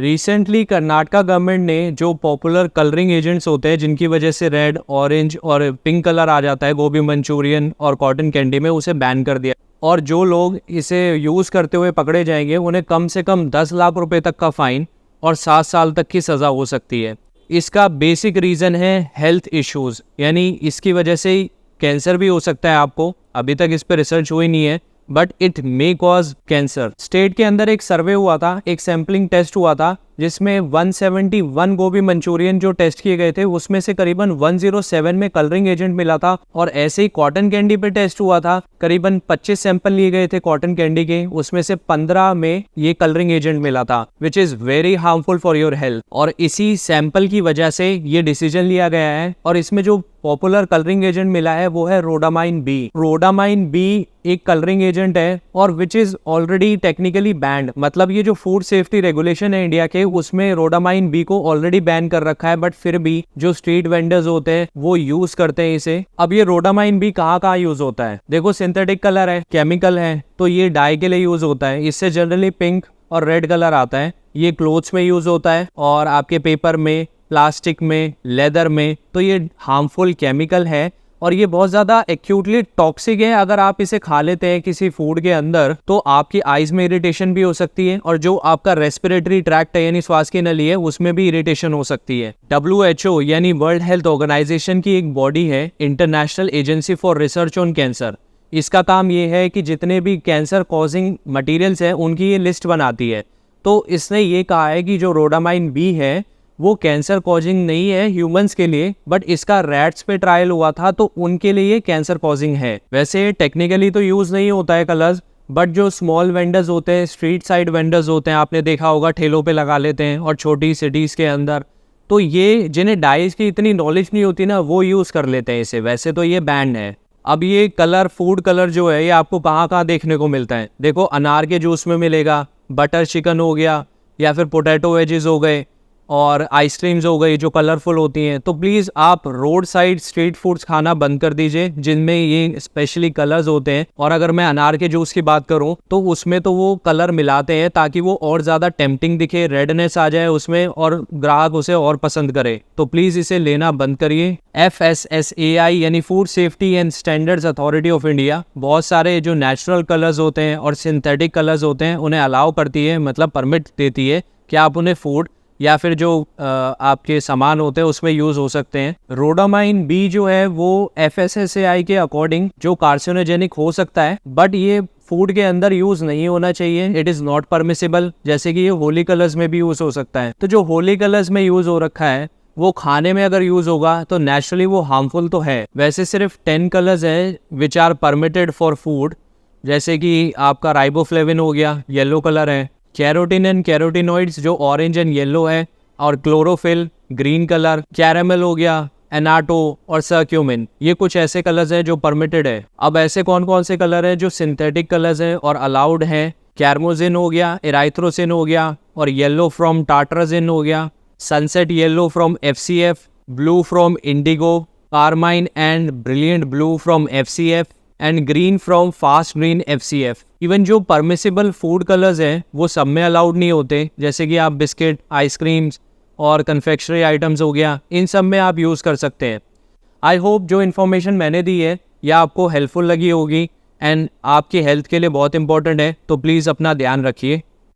Recently Karnataka government ने जो popular colouring agents होते हैं जिनकी वजह से रेड, ऑरेंज और पिंक कलर आ जाता है गोभी मंचूरियन और कॉटन कैंडी में, उसे बैन कर दिया। और जो लोग इसे यूज़ करते हुए पकड़े जाएंगे उन्हें कम से कम 10 लाख रुपए तक का फाइन और 7 साल तक की सज़ा हो सकती है। इसका बेसिक रीज़न है हेल्थ इश्यूज़, यानी इसकी वजह से ही कैंसर भी हो सकता है आपको। अभी तक इस पर रिसर्च हुई नहीं है, but it may cause cancer. State के अंदर एक सर्वे हुआ था, एक सैम्पलिंग टेस्ट हुआ था, जिसमें 171 गोभी मंचूरियन जो टेस्ट किए गए थे उसमें से करीबन 107 में कलरिंग एजेंट मिला था। और ऐसे ही कॉटन कैंडी पे टेस्ट हुआ था, करीबन 25 सैंपल लिए गए थे कॉटन कैंडी के, उसमें से 15 में ये कलरिंग एजेंट मिला था, which is very harmful for your health. और इसी सैंपल की वजह से ये डिसीजन लिया गया है। और इसमें जो पॉपुलर कलरिंग एजेंट मिला है वो है रोडामाइन बी। रोडामाइन बी एक कलरिंग एजेंट है और which is already technically band, मतलब ये जो फूड सेफ्टी रेगुलेशन है इंडिया के उसमें रोडामाइन बी को ऑलरेडी बैन कर रखा है, बट फिर भी जो स्ट्रीट वेंडर्स होते हैं वो यूज करते हैं इसे। अब ये रोडामाइन बी कहाँ यूज होता है? देखो, सिंथेटिक कलर है, केमिकल है, तो ये डाई के लिए यूज होता है। इससे जनरली पिंक और रेड कलर आता है। ये क्लोथ्स में यूज होता है और आपके पेपर में, प्लास्टिक में, लेदर में। तो ये हार्मफुल केमिकल है और ये बहुत ज़्यादा एक्यूटली टॉक्सिक है। अगर आप इसे खा लेते हैं किसी फूड के अंदर तो आपकी आइज में इरिटेशन भी हो सकती है और जो आपका रेस्पिरेटरी ट्रैक्ट है यानी श्वास की नली है उसमें भी इरिटेशन हो सकती है। WHO यानी वर्ल्ड हेल्थ ऑर्गेनाइजेशन की एक बॉडी है, international agency for research on cancer. इसका काम ये है कि जितने भी कैंसर कॉजिंग मटीरियल्स हैं उनकी ये लिस्ट बनाती है। तो इसने ये कहा है कि जो रोडामाइन बी है वो कैंसर कॉजिंग नहीं है ह्यूमंस के लिए, बट इसका रैट्स पे ट्रायल हुआ था तो उनके लिए ये कैंसर कॉजिंग है। वैसे टेक्निकली तो यूज नहीं होता है कलर्स, बट जो स्मॉल वेंडर्स होते हैं, स्ट्रीट साइड वेंडर्स होते हैं, आपने देखा होगा ठेलों पे लगा लेते हैं और छोटी सिटीज के अंदर, तो ये जिन्हें डाइज की इतनी नॉलेज नहीं होती ना वो यूज कर लेते हैं इसे। वैसे तो ये बैन है। अब ये कलर, फूड कलर जो है ये आपको कहाँ देखने को मिलता है? देखो, अनार के जूस में मिलेगा, बटर चिकन हो गया, या फिर पोटैटो वेजेस हो गए और आइसक्रीम्स हो गई जो कलरफुल होती हैं। तो प्लीज़ आप रोड साइड स्ट्रीट फूड्स खाना बंद कर दीजिए जिनमें ये स्पेशली कलर्स होते हैं। और अगर मैं अनार के जूस की बात करूं तो उसमें तो वो कलर मिलाते हैं ताकि वो और ज़्यादा टेम्पटिंग दिखे, रेडनेस आ जाए उसमें और ग्राहक उसे और पसंद करे। तो प्लीज़ इसे लेना बंद करिए। FSSAI यानी food safety and standards authority of India बहुत सारे जो नेचुरल कलर्स होते हैं और सिंथेटिक कलर्स होते हैं उन्हें अलाउ करती है, मतलब परमिट देती है कि आप उन्हें फूड या फिर जो आपके सामान होते हैं उसमें यूज हो सकते हैं। रोडामाइन बी जो है वो FSSAI के अकॉर्डिंग जो कार्सिनोजेनिक हो सकता है, बट ये फूड के अंदर यूज नहीं होना चाहिए। It is not permissible. जैसे कि ये होली कलर्स में भी यूज हो सकता है। तो जो होली कलर्स में यूज हो रखा है वो खाने में अगर यूज होगा तो नेचुरली वो हार्मफुल तो है। वैसे सिर्फ 10 कलर्स हैं which are permitted for food, जैसे कि आपका राइबोफ्लेविन हो गया, येलो कलर है, कैरोटीन एंड कैरोटीनॉइड्स जो ऑरेंज एंड येलो है, और क्लोरोफिल ग्रीन कलर, कैरामल हो गया, एनाटो और सर्क्यूमिन, ये कुछ ऐसे कलर्स हैं जो परमिटेड है। अब ऐसे कौन कौन से कलर हैं जो सिंथेटिक कलर्स हैं और अलाउड हैं? कैरमोजिन हो गया, एराइथ्रोसिन हो गया, और येलो फ्रॉम टार्ट्राजिन हो गया, sunset yellow from FCF, blue from Indigo, carmine and brilliant blue from FCF and green from fast green FCF। Even जो परमिसिबल फूड कलर्स हैं वो सब में अलाउड नहीं होते, जैसे कि आप बिस्किट, आइसक्रीम्स और कन्फेक्शनरी आइटम्स हो गया, इन सब में आप यूज़ कर सकते हैं। आई होप जो इन्फॉर्मेशन मैंने दी है यह आपको हेल्पफुल लगी होगी एंड आपकी हेल्थ के लिए बहुत इंपॉर्टेंट है। तो प्लीज़ अपना ध्यान रखिए।